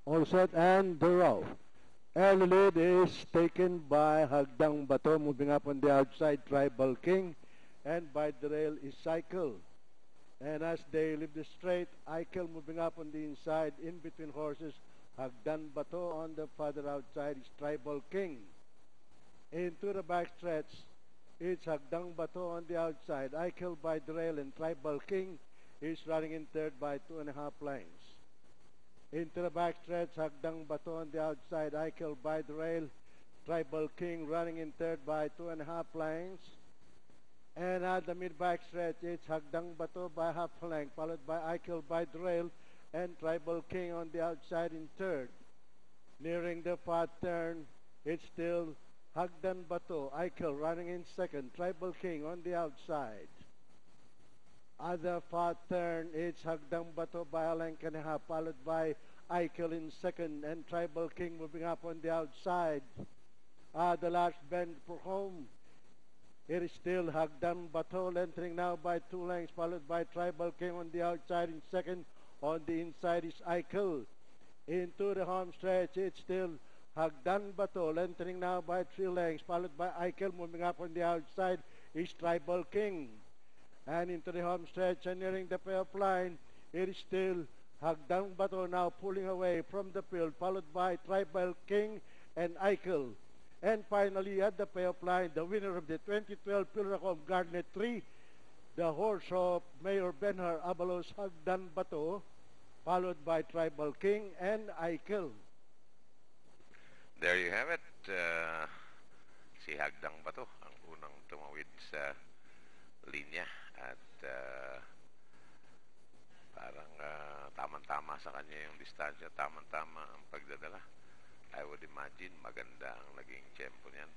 All set and the row. Early lead is taken by Hagdang Bato, moving up on the outside, Tribal King, and by the rail is Cycle. And as they leave the straight, Eichel moving up on the inside, in between horses, Hagdan Bato on the further outside is Tribal King. Into the backstretch, it's Hagdang Bato on the outside, Eichel by the rail, and Tribal King is running in third by 2.5 lengths. Into the backstretch, Hagdang Bato on the outside, Eichel by the rail, Tribal King running in third by 2.5 lengths. And at the mid-back stretch, it's Hagdang Bato by half length, followed by Eichel by the rail, and Tribal King on the outside in third. Nearing the far turn, it's still Hagdan Bato, Eichel running in second, Tribal King on the outside. At the far turn, it's Hagdang Bato by a length and a half, followed by Eichel in second, and Tribal King moving up on the outside. At the last bend for home, it is still Hagdan Bato entering now by 2 lengths, followed by Tribal King on the outside in second. On the inside is Eichel. Into the home stretch, it's still Hagdan Bato entering now by 3 lengths, followed by Eichel. Moving up on the outside is Tribal King. And into the home stretch and nearing the payoff line, it is still Hagdan Bato now pulling away from the field, followed by Tribal King and Eichel. And finally, at the payoff line, the winner of the 2012 Pilracom Garnet 3, the horse of Mayor Benhar Abalos, Hagdan Bato, followed by Tribal King and Eichel. There you have it. Si Hagdang Bato ang unang tumawid sa linya at parang tamang-tama sa kanya yung distansya, tamang-tama ang pagdadala. I would imagine maganda ang naging tempo niyan.